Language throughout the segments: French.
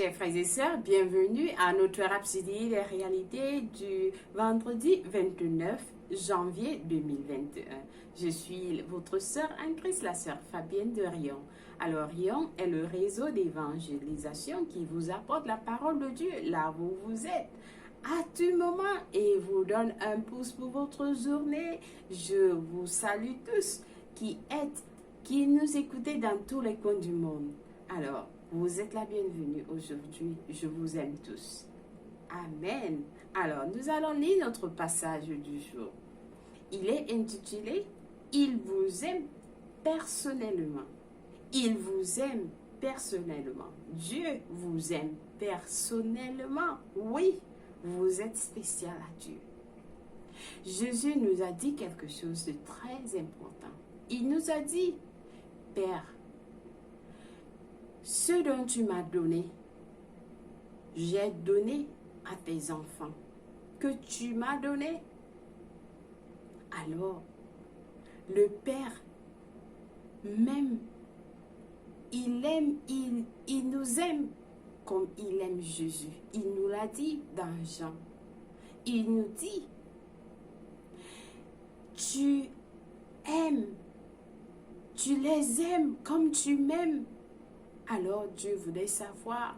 Chers frères et sœurs, bienvenue à notre Rhapsodie des réalités du vendredi 29 janvier 2021. Je suis votre sœur Anne-Christ, la sœur Fabienne de Rion. Alors Rion est le réseau d'évangélisation qui vous apporte la parole de Dieu là où vous êtes à tout moment et vous donne un pouce pour votre journée. Je vous salue tous qui nous écoutez dans tous les coins du monde. Alors, vous êtes la bienvenue aujourd'hui. Je vous aime tous. Amen. Alors, nous allons lire notre passage du jour. Il est intitulé « Il vous aime personnellement ». Il vous aime personnellement. Dieu vous aime personnellement. Oui, vous êtes spécial à Dieu. Jésus nous a dit quelque chose de très important. Il nous a dit « Père, ce dont tu m'as donné, j'ai donné à tes enfants, que tu m'as donné. » Alors, le Père, même, il nous aime comme il aime Jésus. Il nous l'a dit dans Jean. Il nous dit, tu aimes, tu les aimes comme tu m'aimes. Alors Dieu voudrait savoir,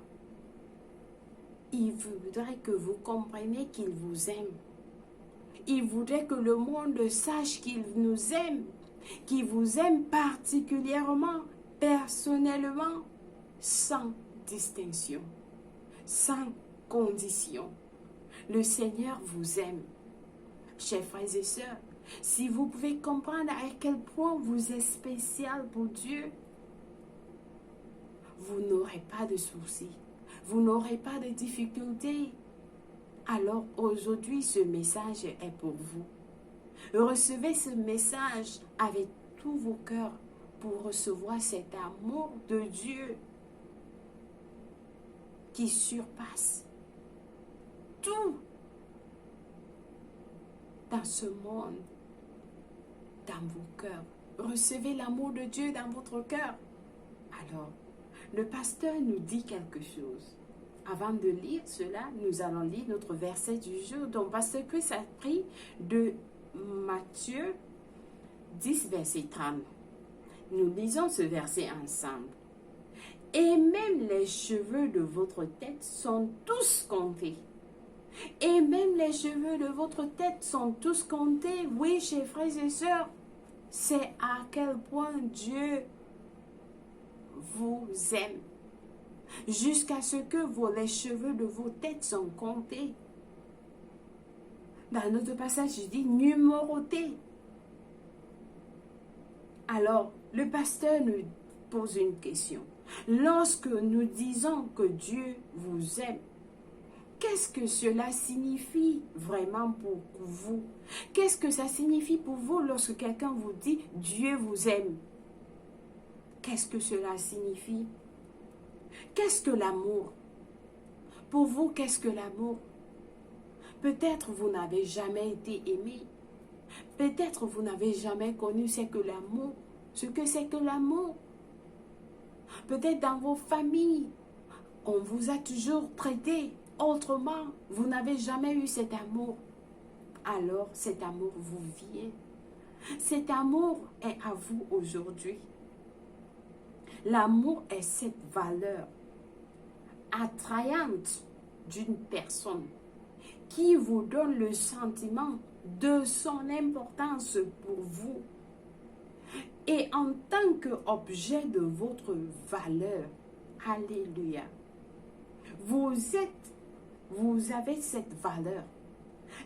il voudrait que vous compreniez qu'il vous aime. Il voudrait que le monde sache qu'il nous aime, qu'il vous aime particulièrement, personnellement, sans distinction, sans condition. Le Seigneur vous aime. Chers frères et sœurs, si vous pouvez comprendre à quel point vous êtes spécial pour Dieu, vous n'aurez pas de soucis, vous n'aurez pas de difficultés. Alors aujourd'hui, ce message est pour vous. Recevez ce message avec tous vos cœurs pour recevoir cet amour de Dieu qui surpasse tout dans ce monde, dans vos cœurs. Recevez l'amour de Dieu dans votre cœur. Alors, le pasteur nous dit quelque chose. Avant de lire cela, nous allons lire notre verset du jour. Donc, pasteur Chris a pris de Matthieu 10, verset 30. Nous lisons ce verset ensemble. Et même les cheveux de votre tête sont tous comptés. Et même les cheveux de votre tête sont tous comptés. Oui, chers frères et sœurs, c'est à quel point Dieu vous aime. Jusqu'à ce que les cheveux de vos têtes sont comptés. Dans notre passage, il dit numérotés. Alors, le pasteur nous pose une question. Lorsque nous disons que Dieu vous aime, qu'est-ce que cela signifie vraiment pour vous? Qu'est-ce que ça signifie pour vous lorsque quelqu'un vous dit Dieu vous aime? Qu'est-ce que cela signifie? Qu'est-ce que l'amour? Pour vous, qu'est-ce que l'amour? Peut-être vous n'avez jamais été aimé. Peut-être vous n'avez jamais connu ce que c'est que l'amour. Peut-être dans vos familles, on vous a toujours traité autrement. Vous n'avez jamais eu cet amour. Alors cet amour vous vient. Cet amour est à vous aujourd'hui. L'amour est cette valeur attrayante d'une personne qui vous donne le sentiment de son importance pour vous. Et en tant qu'objet de votre valeur, alléluia, vous avez cette valeur.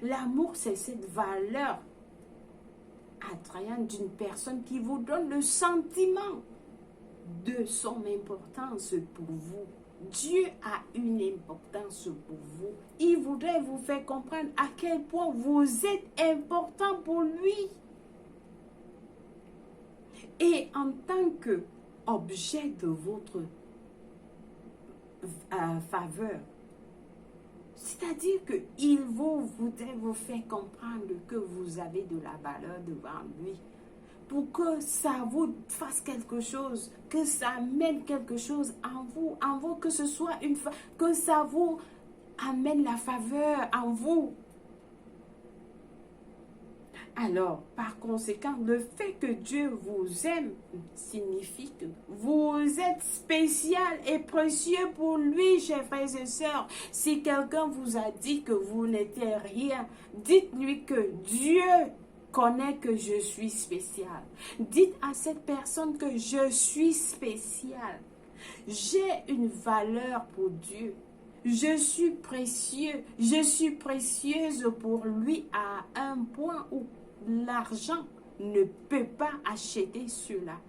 L'amour, c'est cette valeur attrayante d'une personne qui vous donne le sentiment de son importance pour vous. Dieu a une importance pour vous. Il voudrait vous faire comprendre à quel point vous êtes important pour lui. Et en tant qu'objet de votre faveur, c'est-à-dire qu'il voudrait vous faire comprendre que vous avez de la valeur devant lui. pour que ça vous fasse quelque chose, que ça amène quelque chose en vous, que ce soit que ça vous amène la faveur en vous. Alors, par conséquent, le fait que Dieu vous aime signifie que vous êtes spécial et précieux pour lui, chers frères et sœurs. Si quelqu'un vous a dit que vous n'étiez rien, dites-lui que Dieu connaît que je suis spécial. Dites à cette personne que je suis spécial. J'ai une valeur pour Dieu. Je suis précieux. Je suis précieuse pour lui à un point où l'argent ne peut pas acheter cela.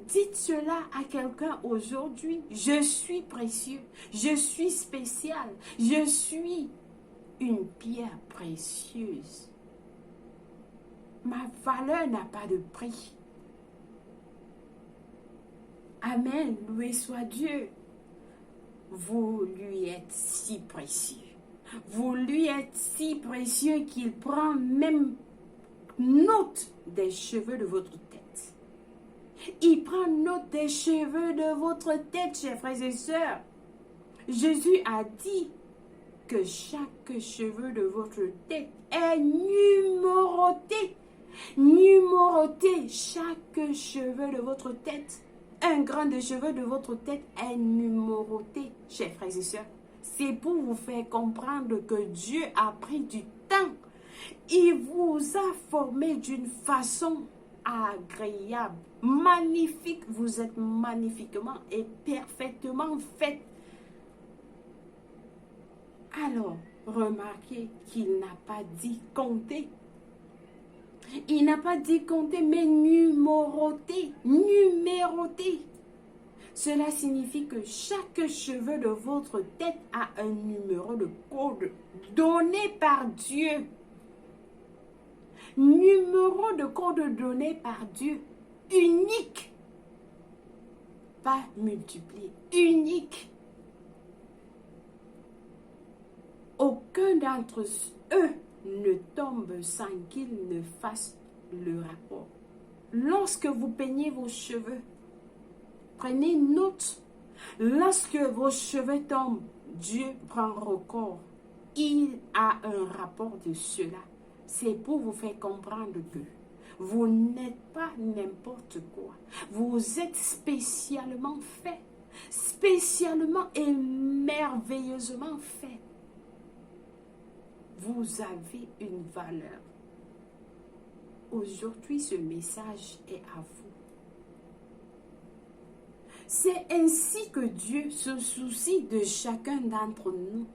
Dites cela à quelqu'un aujourd'hui. Je suis précieux. Je suis spécial. Je suis une pierre précieuse. Ma valeur n'a pas de prix. Amen. Loué soit Dieu. Vous lui êtes si précieux. Vous lui êtes si précieux qu'il prend même note des cheveux de votre tête. Il prend note des cheveux de votre tête, chers frères et sœurs. Jésus a dit que chaque cheveu de votre tête est numéroté. Numéroté, chaque cheveu de votre tête. Un grain de cheveux de votre tête est numéroté, chers frères et sœurs. C'est pour vous faire comprendre que Dieu a pris du temps. Il vous a formé d'une façon agréable, magnifique. Vous êtes magnifiquement et parfaitement fait. Alors, remarquez qu'il n'a pas dit compter. Il n'a pas dit compter, mais numéroter. Numéroter. Cela signifie que chaque cheveu de votre tête a un numéro de code donné par Dieu. Numéro de code donné par Dieu. Unique. Pas multiplié. Unique. Aucun d'entre eux ne tombe sans qu'il ne fasse le rapport. Lorsque vous peignez vos cheveux, prenez note. Lorsque vos cheveux tombent, Dieu prend record. Il a un rapport de cela. C'est pour vous faire comprendre que vous n'êtes pas n'importe quoi. Vous êtes spécialement fait. Spécialement et merveilleusement fait. Vous avez une valeur. Aujourd'hui, ce message est à vous. C'est ainsi que Dieu se soucie de chacun d'entre nous.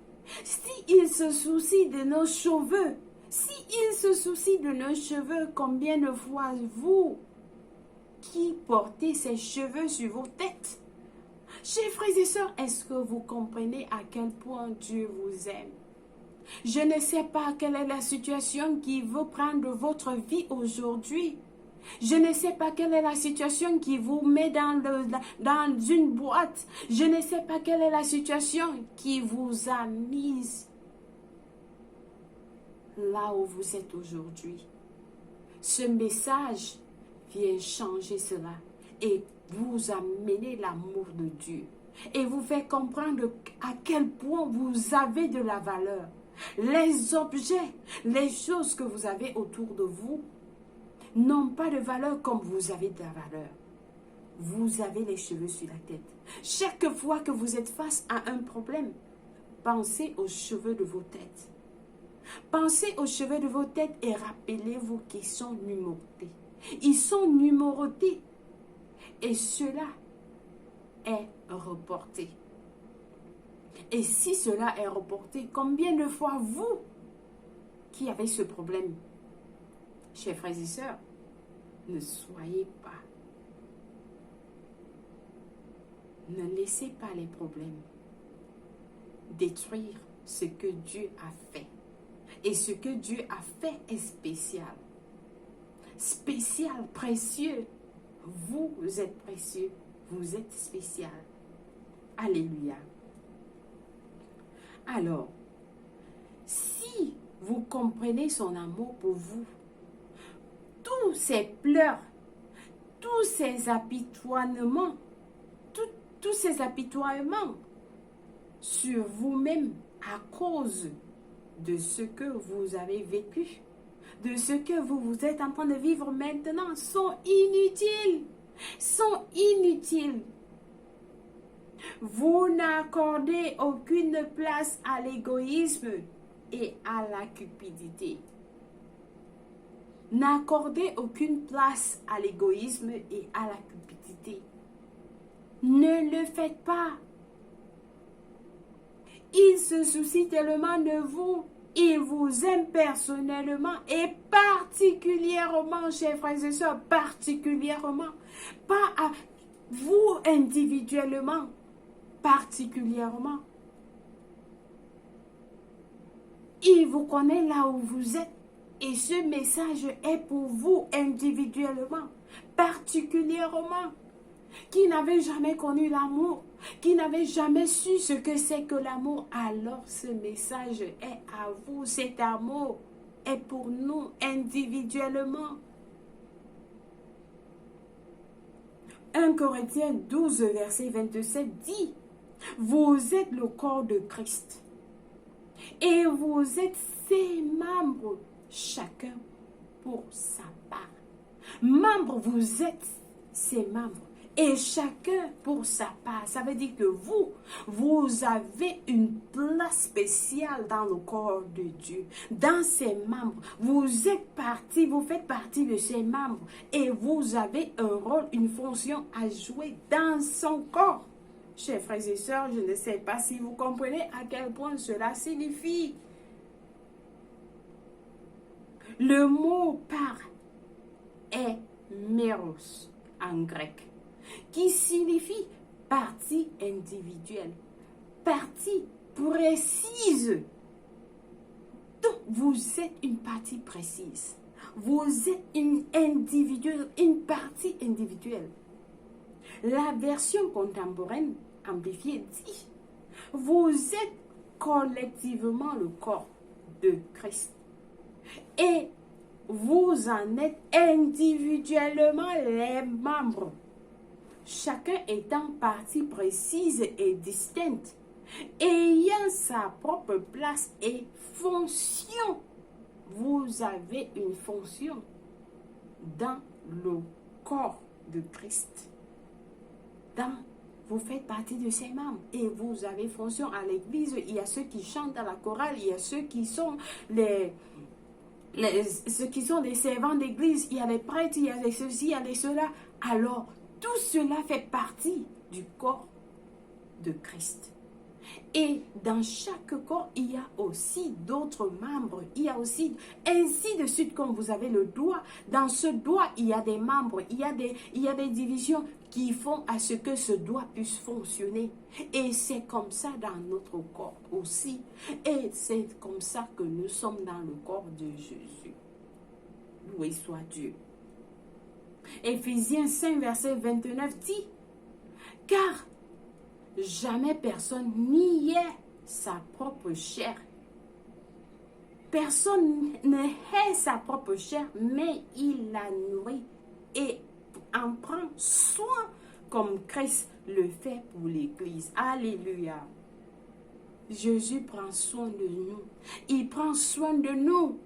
S'il se soucie de nos cheveux, s'il se soucie de nos cheveux, combien de fois vous qui portez ces cheveux sur vos têtes? Chers frères et sœurs, est-ce que vous comprenez à quel point Dieu vous aime? Je ne sais pas quelle est la situation qui veut prendre votre vie aujourd'hui. Je ne sais pas quelle est la situation qui vous met dans une boîte. Je ne sais pas quelle est la situation qui vous a mise là où vous êtes aujourd'hui. Ce message vient changer cela et vous amener l'amour de Dieu. Et vous faire comprendre à quel point vous avez de la valeur. Les objets, les choses que vous avez autour de vous n'ont pas de valeur comme vous avez de la valeur. Vous avez les cheveux sur la tête. Chaque fois que vous êtes face à un problème, pensez aux cheveux de vos têtes. Pensez aux cheveux de vos têtes et rappelez-vous qu'ils sont numérotés. Ils sont numérotés. Et cela est reporté. Et si cela est reporté, combien de fois vous qui avez ce problème, chers frères et sœurs, ne soyez pas. Ne laissez pas les problèmes détruire ce que Dieu a fait. Et ce que Dieu a fait est spécial. Spécial, précieux. Vous êtes précieux. Vous êtes spécial. Alléluia. Alors, si vous comprenez son amour pour vous, tout tous ces pleurs, tous ces apitoiements, tous ces apitoiements sur vous-même à cause de ce que vous avez vécu, de ce que vous êtes en train de vivre maintenant, sont inutiles. Sont inutiles. Vous n'accordez aucune place à l'égoïsme et à la cupidité. N'accordez aucune place à l'égoïsme et à la cupidité. Ne le faites pas. Il se soucie tellement de vous. Il vous aime personnellement et particulièrement, chers frères et sœurs, particulièrement. Pas à vous individuellement, particulièrement. Il vous connaît là où vous êtes. Et ce message est pour vous individuellement, particulièrement, qui n'avez jamais connu l'amour, qui n'avez jamais su ce que c'est que l'amour. Alors ce message est à vous, cet amour est pour nous individuellement. 1 Corinthiens 12, verset 27 dit, vous êtes le corps de Christ et vous êtes ses membres, chacun pour sa part. Membres, vous êtes ses membres et chacun pour sa part. Ça veut dire que vous avez une place spéciale dans le corps de Dieu, dans ses membres. Vous êtes partie, vous faites partie de ses membres et vous avez un rôle, une fonction à jouer dans son corps. Chers frères et sœurs, je ne sais pas si vous comprenez à quel point cela signifie. Le mot part est méros en grec, qui signifie partie individuelle, partie précise. Donc, vous êtes une partie précise. Vous êtes une partie individuelle. La version contemporaine amplifiée dit, vous êtes collectivement le corps de Christ. Et vous en êtes individuellement les membres, chacun étant partie précise et distincte, ayant sa propre place et fonction. Vous avez une fonction dans le corps de Christ. Vous faites partie de ses membres et vous avez fonction à l'église. Il y a ceux qui chantent à la chorale, il y a ceux qui sont ceux qui sont des servants d'église, il y a les prêtres, il y a les ceci, il y a les cela. Alors, tout cela fait partie du corps de Christ. Et dans chaque corps, il y a aussi d'autres membres. Il y a aussi, ainsi de suite, comme vous avez le doigt. Dans ce doigt, il y a des membres, il y a des divisions qui font à ce que ce doigt puisse fonctionner. Et c'est comme ça dans notre corps aussi. Et c'est comme ça que nous sommes dans le corps de Jésus. Loué soit Dieu. Éphésiens 5, verset 29 dit, « Car jamais personne n'y est sa propre chair. Personne ne hait sa propre chair, mais il la nourrit et en prend soin comme Christ le fait pour l'Église. » Alléluia. Jésus prend soin de nous. Il prend soin de nous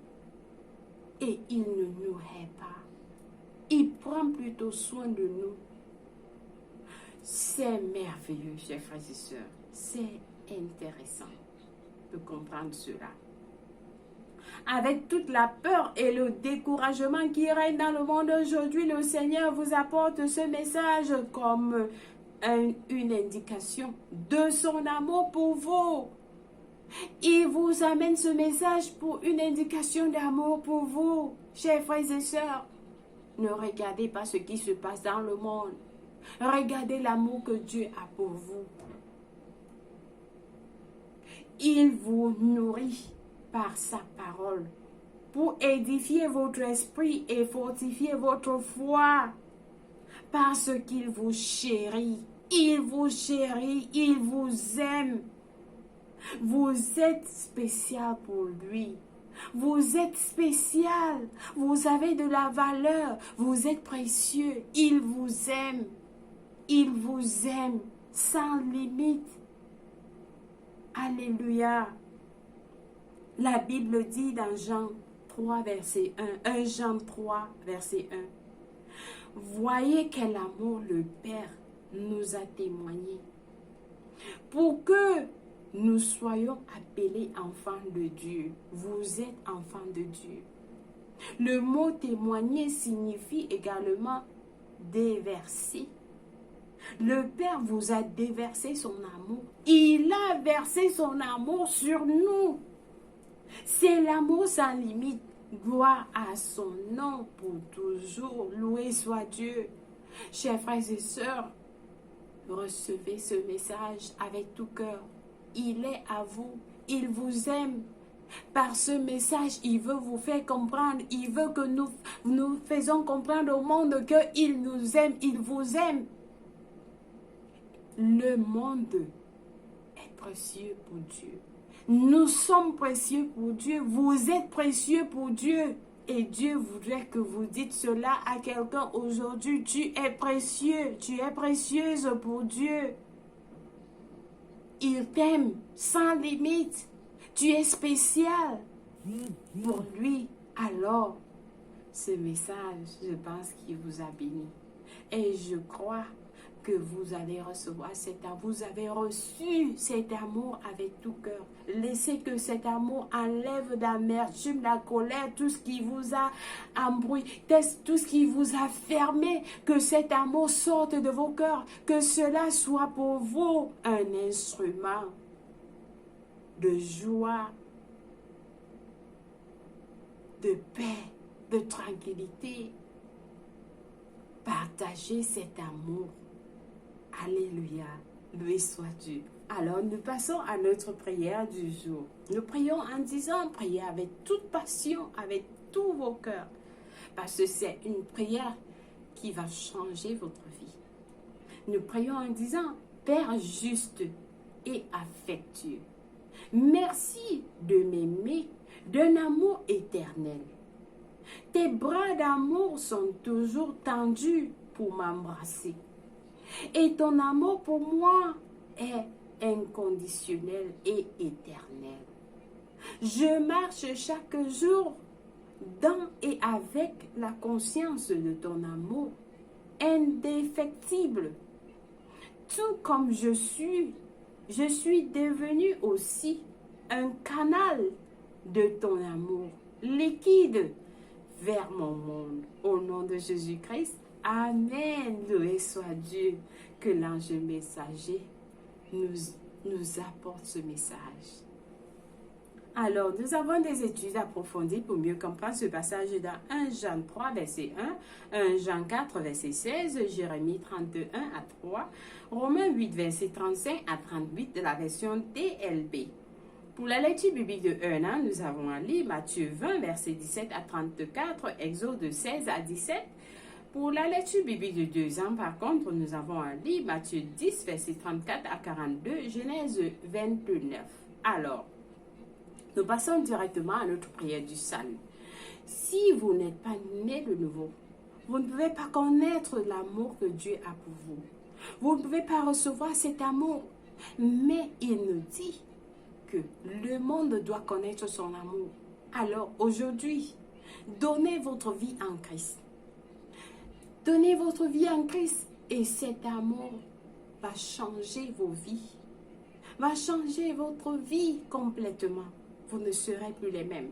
et il ne nous hait pas. Il prend plutôt soin de nous. C'est merveilleux, chers frères et sœurs. C'est intéressant de comprendre cela. Avec toute la peur et le découragement qui règne dans le monde aujourd'hui, le Seigneur vous apporte ce message comme une indication de son amour pour vous. Il vous amène ce message pour une indication d'amour pour vous, chers frères et sœurs. Ne regardez pas ce qui se passe dans le monde. Regardez l'amour que Dieu a pour vous. Il vous nourrit par sa parole pour édifier votre esprit et fortifier votre foi. Parce qu'il vous chérit. Il vous chérit. Il vous aime. Vous êtes spécial pour lui. Vous êtes spécial. Vous avez de la valeur. Vous êtes précieux. Il vous aime. Il vous aime sans limite. Alléluia. La Bible dit dans Jean 3, verset 1. 1 Jean 3, verset 1. Voyez quel amour le Père nous a témoigné. Pour que nous soyons appelés enfants de Dieu. Vous êtes enfants de Dieu. Le mot témoigner signifie également déverser. Le Père vous a déversé son amour. Il a versé son amour sur nous. C'est l'amour sans limite. Gloire à son nom pour toujours. Loué soit Dieu. Chers frères et sœurs, recevez ce message avec tout cœur. Il est à vous. Il vous aime. Par ce message, il veut vous faire comprendre. Il veut que nous faisons comprendre au monde qu'il nous aime. Il vous aime. Le monde est précieux pour Dieu. Nous sommes précieux pour Dieu. Vous êtes précieux pour Dieu. Et Dieu voudrait que vous dites cela à quelqu'un aujourd'hui. Tu es précieux. Tu es précieuse pour Dieu. Il t'aime sans limite. Tu es spécial pour lui. Alors, ce message, je pense qu'il vous a béni. Et je crois que vous allez recevoir cet amour. Vous avez reçu cet amour avec tout cœur. Laissez que cet amour enlève l'amertume, la colère, tout ce qui vous a embrouillé, tout ce qui vous a fermé. Que cet amour sorte de vos cœurs. Que cela soit pour vous un instrument de joie, de paix, de tranquillité. Partagez cet amour. Alléluia. Loué soit Dieu. Alors, nous passons à notre prière du jour. Nous prions en disant, priez avec toute passion, avec tous vos cœurs. Parce que c'est une prière qui va changer votre vie. Nous prions en disant, Père juste et affectueux, merci de m'aimer d'un amour éternel. Tes bras d'amour sont toujours tendus pour m'embrasser. Et ton amour pour moi est inconditionnel et éternel. Je marche chaque jour dans et avec la conscience de ton amour indéfectible. Tout comme je suis devenu aussi un canal de ton amour liquide vers mon monde. Au nom de Jésus-Christ, Amen. Loué soit Dieu. Que l'ange messager nous apporte ce message. Alors, nous avons des études approfondies pour mieux comprendre ce passage dans 1 Jean 3, verset 1, 1 Jean 4, verset 16, Jérémie 31 à 3, Romains 8, verset 35 à 38 de la version TLB. Pour la lecture biblique de 1 an, nous avons à lire Matthieu 20, verset 17 à 34, Exode 16 à 17. Pour la lecture biblique de 2 ans, par contre, nous avons à lire Matthieu 10, verset 34 à 42, Genèse 29. Alors, nous passons directement à notre prière du salut. Si vous n'êtes pas né de nouveau, vous ne pouvez pas connaître l'amour que Dieu a pour vous. Vous ne pouvez pas recevoir cet amour. Mais il nous dit que le monde doit connaître son amour. Alors, aujourd'hui, donnez votre vie en Christ. Donnez votre vie en Christ et cet amour va changer vos vies, va changer votre vie complètement. Vous ne serez plus les mêmes.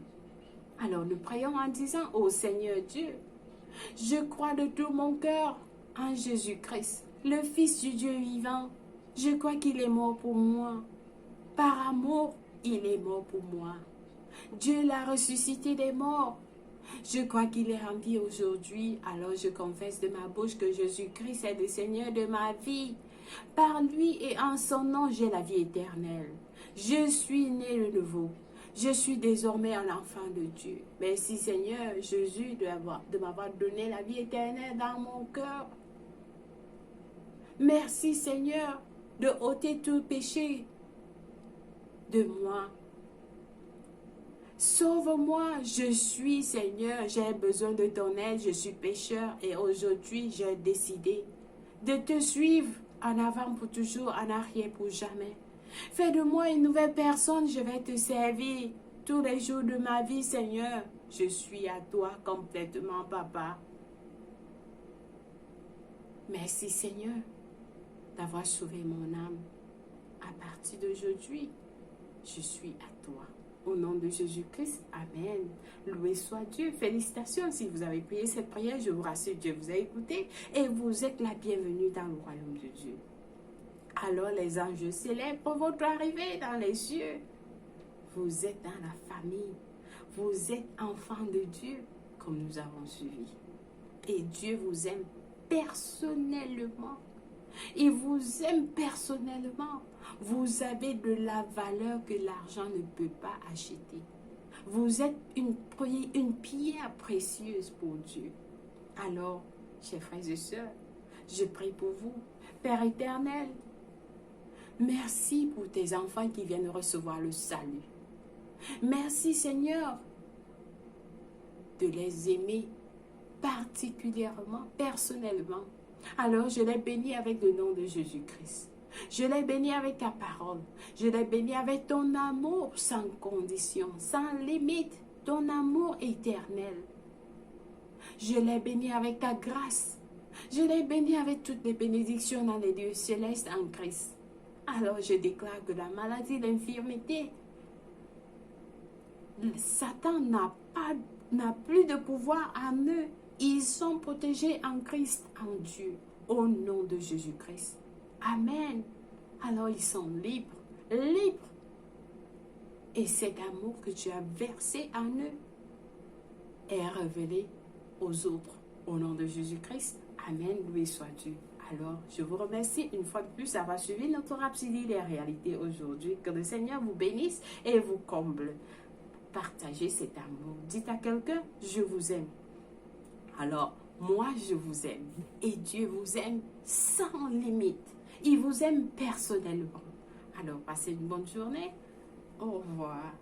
Alors nous prions en disant, ô Seigneur Dieu, je crois de tout mon cœur en Jésus-Christ, le Fils du Dieu vivant. Je crois qu'il est mort pour moi. Par amour, il est mort pour moi. Dieu l'a ressuscité des morts. Je crois qu'il est en vie aujourd'hui, alors je confesse de ma bouche que Jésus-Christ est le Seigneur de ma vie. Par lui et en son nom, j'ai la vie éternelle. Je suis né de nouveau. Je suis désormais un enfant de Dieu. Merci Seigneur Jésus de m'avoir donné la vie éternelle dans mon cœur. Merci Seigneur de ôter tout péché de moi. Sauve-moi, je suis Seigneur, j'ai besoin de ton aide, je suis pécheur et aujourd'hui j'ai décidé de te suivre en avant pour toujours, en arrière pour jamais. Fais de moi une nouvelle personne, je vais te servir tous les jours de ma vie, Seigneur. Je suis à toi complètement, Papa. Merci, Seigneur, d'avoir sauvé mon âme. À partir d'aujourd'hui, je suis à toi. Au nom de Jésus-Christ, Amen. Loué soit Dieu. Félicitations si vous avez prié cette prière. Je vous rassure, Dieu vous a écouté et vous êtes la bienvenue dans le royaume de Dieu. Alors les anges célèbrent votre arrivée dans les cieux. Vous êtes dans la famille. Vous êtes enfant de Dieu, comme nous avons suivi. Et Dieu vous aime personnellement. Il vous aime personnellement. Vous avez de la valeur que l'argent ne peut pas acheter. Vous êtes une pierre précieuse pour Dieu. Alors, chers frères et sœurs, je prie pour vous. Père éternel, merci pour tes enfants qui viennent recevoir le salut. Merci Seigneur de les aimer particulièrement, personnellement. Alors je les bénis avec le nom de Jésus-Christ. Je les bénis avec ta parole. Je les bénis avec ton amour sans condition, sans limite, ton amour éternel. Je les bénis avec ta grâce. Je les bénis avec toutes les bénédictions dans les lieux célestes en Christ. Alors je déclare que la maladie, l'infirmité, Satan n'a plus de pouvoir en eux. Ils sont protégés en Christ, en Dieu, au nom de Jésus-Christ. Amen. Alors ils sont libres, libres. Et cet amour que tu as versé en eux est révélé aux autres, au nom de Jésus-Christ. Amen. Loué soit Dieu. Alors, je vous remercie une fois de plus d'avoir suivi notre Rhapsodie des réalités aujourd'hui. Que le Seigneur vous bénisse et vous comble. Partagez cet amour. Dites à quelqu'un, je vous aime. Alors, moi, je vous aime. Et Dieu vous aime sans limite. Il vous aime personnellement. Alors, passez une bonne journée. Au revoir.